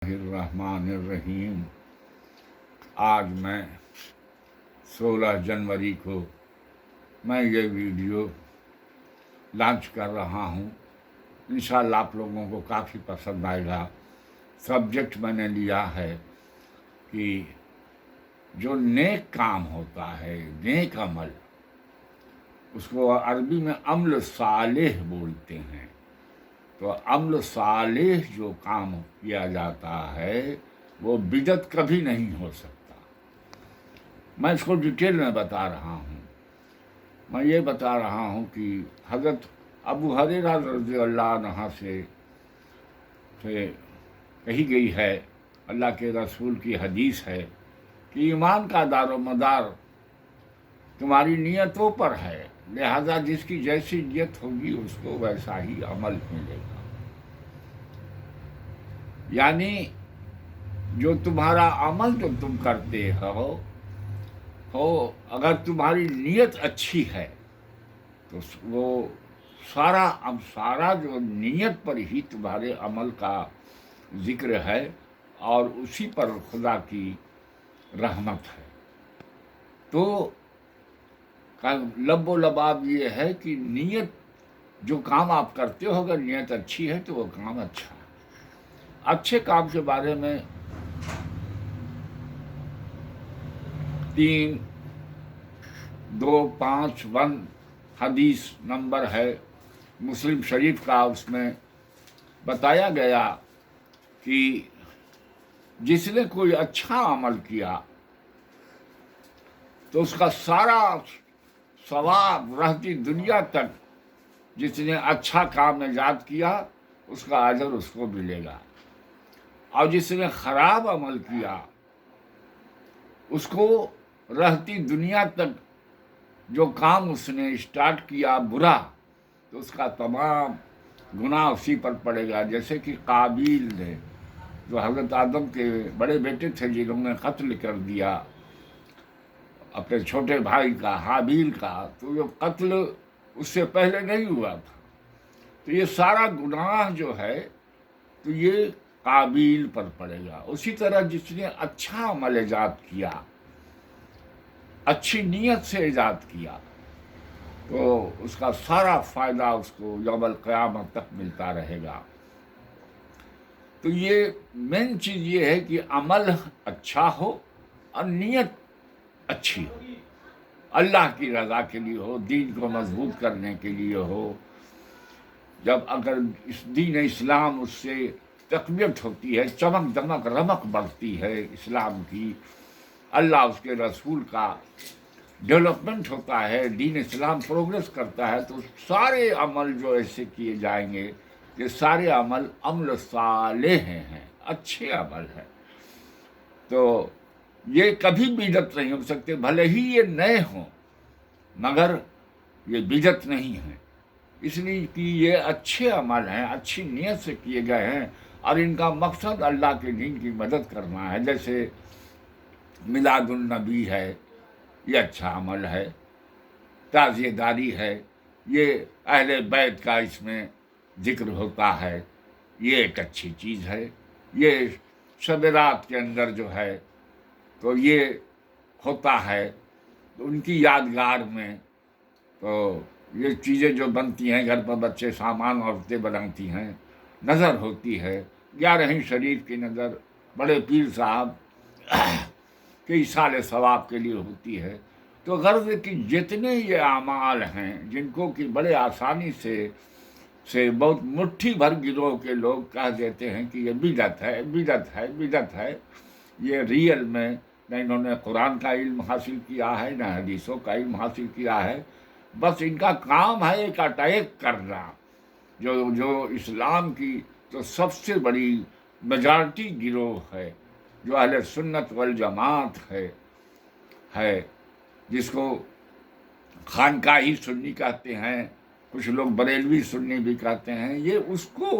الرحمن الرحیم۔ آج میں 16 جنوری کو میں یہ ویڈیو لانچ کر رہا ہوں۔ انشاءاللہ آپ لوگوں کو کافی پسند آئے گا۔ سبجیکٹ میں نے لیا ہے کہ جو نیک کام ہوتا ہے، نیک عمل، اس کو عربی میں عمل صالح بولتے ہیں۔ تو عمل صالح جو کام کیا جاتا ہے وہ بدعت کبھی نہیں ہو سکتا۔ میں اس کو ڈیٹیل میں بتا رہا ہوں۔ میں یہ بتا رہا ہوں کہ حضرت ابو ہریرہ رضی اللہ عنہ سے کہی گئی ہے، اللہ کے رسول کی حدیث ہے کہ ایمان کا دار و مدار تمہاری نیتوں پر ہے، لہذا جس کی جیسی نیت ہوگی اس کو ویسا ہی عمل ملے گا۔ یعنی جو تمہارا عمل جو تم کرتے ہو اگر تمہاری نیت اچھی ہے تو وہ سارا جو نیت پر ہی تمہارے عمل کا ذکر ہے، اور اسی پر خدا کی رحمت ہے۔ تو لب و لباب یہ ہے کہ نیت، جو کام آپ کرتے ہو اگر نیت اچھی ہے تو وہ کام اچھا ہے۔ اچھے کام کے بارے میں 3251 حدیث نمبر ہے مسلم شریف کا، اس میں بتایا گیا کہ جس نے کوئی اچھا عمل کیا تو اس کا سارا ثواب رہتی دنیا تک، جس نے اچھا کام ایجاد کیا اس کا اجر اس کو ملے گا، اور جس نے خراب عمل کیا اس کو رہتی دنیا تک جو کام اس نے اسٹارٹ کیا برا، تو اس کا تمام گناہ اسی پر پڑے گا۔ جیسے کہ قابیل نے، جو حضرت آدم کے بڑے بیٹے تھے، جنہوں نے قتل کر دیا اپنے چھوٹے بھائی کا، حابیل کا، تو یہ قتل اس سے پہلے نہیں ہوا تھا، تو یہ سارا گناہ جو ہے تو یہ قابیل پر پڑے گا۔ اسی طرح جس نے اچھا عمل ایجاد کیا، اچھی نیت سے ایجاد کیا، تو اس کا سارا فائدہ اس کو یوم القیامت تک ملتا رہے گا۔ تو یہ مین چیز یہ ہے کہ عمل اچھا ہو اور نیت اچھی ہو، اللہ کی رضا کے لیے ہو، دین کو مضبوط کرنے کے لیے ہو۔ جب اگر اس دین اسلام اس سے تقویت ہوتی ہے، چمک دمک رمق بڑھتی ہے اسلام کی، اللہ اس کے رسول کا ڈیولپمنٹ ہوتا ہے، دین اسلام پروگریس کرتا ہے، تو سارے عمل جو ایسے کیے جائیں گے، یہ سارے عمل صالح ہیں، اچھے عمل ہیں۔ تو یہ کبھی بدعت نہیں ہو سکتے، بھلے ہی یہ نئے ہوں، مگر یہ بدعت نہیں ہے، اس لیے کہ یہ اچھے عمل ہیں، اچھی نیت سے کیے گئے ہیں، اور ان کا مقصد اللہ کے دین کی مدد کرنا ہے۔ جیسے میلاد النبی ہے، یہ اچھا عمل ہے۔ تعزیہ داری ہے، یہ اہل بیت کا اس میں ذکر ہوتا ہے، یہ ایک اچھی چیز ہے۔ یہ شب رات کے اندر جو ہے تو یہ ہوتا ہے، تو ان کی یادگار میں تو یہ چیزیں جو بنتی ہیں، گھر پر بچے سامان عورتیں بناتی ہیں، نظر ہوتی ہے، 11ویں شریف کی نظر بڑے پیر صاحب کے ایصال ثواب کے لیے ہوتی ہے۔ تو غرض کہ جتنے یہ اعمال ہیں جن کو کہ بڑے آسانی سے بہت مٹھی بھر گروہ کے لوگ کہہ دیتے ہیں کہ یہ بدعت ہے، بدعت ہے، بدعت ہے، یہ ریئل میں نہ انہوں نے قرآن کا علم حاصل کیا ہے، نہ حدیثوں کا علم حاصل کیا ہے، بس ان کا کام ہے ایک اٹیک کرنا، جو اسلام کی تو سب سے بڑی میجارٹی گروہ ہے، جو اہل سنت والجماعت ہے، جس کو خانقاہی سنی کہتے ہیں، کچھ لوگ بریلوی سنی بھی کہتے ہیں، یہ اس کو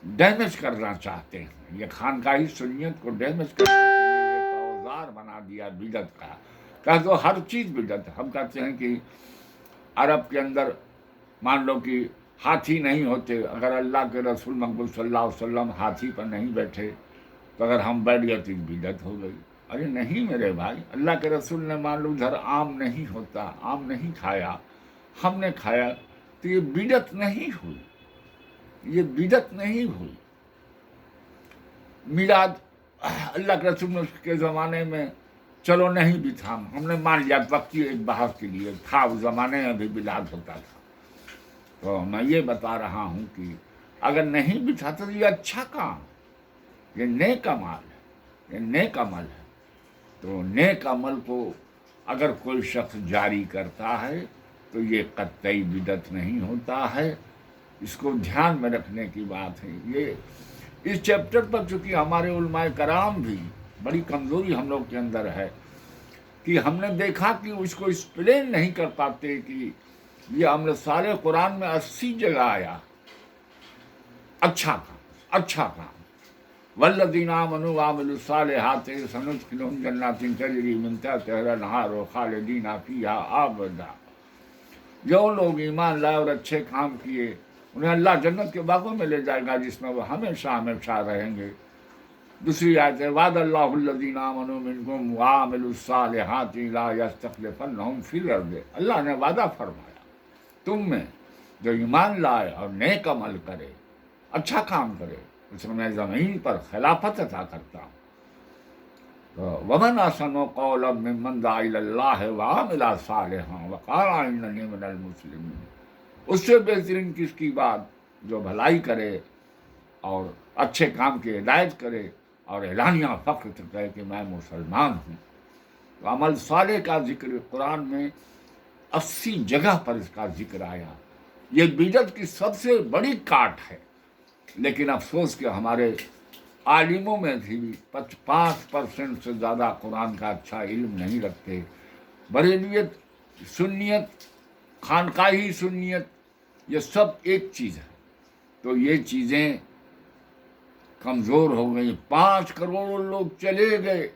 ڈیمیج کرنا چاہتے ہیں، یہ خانقاہی سنیت کو ڈیمیج کرنے کے لیے ایک اوزار بنا دیا بدعت کا۔ کہ تو ہر چیز بدعت ہے۔ ہم کہتے ہیں کہ عرب کے اندر مان لو کہ ہاتھی نہیں ہوتے، اگر اللہ کے رسول مقبول صلی اللہ علیہ وسلم ہاتھی پر نہیں بیٹھے تو اگر ہم بیٹھ گئے تو بدعت ہو گئی. ارے نہیں میرے بھائی، اللہ کے رسول نے مان لو ادھر آم نہیں ہوتا، آم نہیں کھایا، ہم نے کھایا، تو یہ بدعت نہیں ہوئی، یہ بدعت نہیں ہوئی. میلاد اللہ کے رسول کے زمانے میں چلو نہیں بھی تھا، ہم نے مان لیا وقتی ایک بحث کے لیے تھا، اس زمانے میں بھی میلاد ہوتا تھا. تو میں یہ بتا رہا ہوں کہ اگر نہیں بھی تھا تو یہ اچھا کام، یہ نیک عمل ہے، یہ نیک عمل ہے. تو نیک عمل کو اگر کوئی شخص جاری کرتا ہے تو یہ قطعی بدعت نہیں ہوتا ہے. اس کو دھیان میں رکھنے کی بات ہے. یہ اس چیپٹر پر چونکہ ہمارے علماء کرام بھی بڑی کمزوری ہم لوگ کے اندر ہے کہ ہم نے دیکھا کہ اس کو ایکسپلین نہیں کر پاتے کہ یہ عمل صالح قرآن میں 80 جگہ آیا. اچھا کام، اچھا کام. والذین آمنوا وعملوا الصالحات سندخلهم جنات تجری من تحتها الانہار خالدین فیہا ابدا. جو لوگ ایمان لائے اور اچھے کام کیے انہیں اللہ جنت کے باغوں میں لے جائے گا جس میں وہ ہمیشہ ہمیشہ رہیں گے. دوسری آیت ہے وعد اللہ الذین آمنوا منکم وعملوا الصالحات لا یستخلفنہم فی الارض. اللہ نے وعدہ فرمایا تم میں جو ایمان لائے اور نیک عمل کرے، اچھا کام کرے، اس میں زمین پر خلافت عطا کرتا ہوں. ومن احسن قولا ممن دعا الی اللہ وعمل صالحا وقال اننی من المسلمین. اس سے بہترین کس کی بات جو بھلائی کرے اور اچھے کام کی ہدایت کرے اور اعلانیہ فخر سے کہے کہ میں مسلمان ہوں. تو عمل صالح کا ذکر قرآن میں 80 جگہ پر اس کا ذکر آیا. یہ بدعت کی سب سے بڑی کاٹ ہے. لیکن افسوس کہ ہمارے عالموں میں بھی 5% سے زیادہ قرآن کا اچھا علم نہیں رکھتے. بریلویت، سنیت، خانقاہی سنیت، یہ سب ایک چیز ہے. تو یہ چیزیں کمزور ہو گئی. 5 کروڑ لوگ چلے گئے،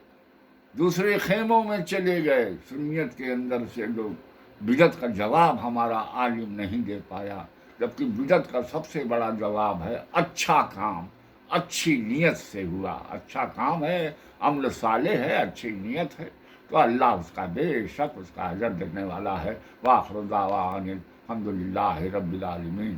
دوسرے خیموں میں چلے گئے. سنیت کے اندر سے لوگ بدعت کا جواب ہمارا عالم نہیں دے پایا، جبکہ بدعت کا سب سے بڑا جواب ہے اچھا کام، اچھی نیت سے ہوا. اچھا کام ہے، عمل صالح ہے، اچھی نیت ہے تو اللہ اس کا بے شک اس کا اجر دینے والا ہے. وآخر دعوانا الحمد للہ رب العالمین.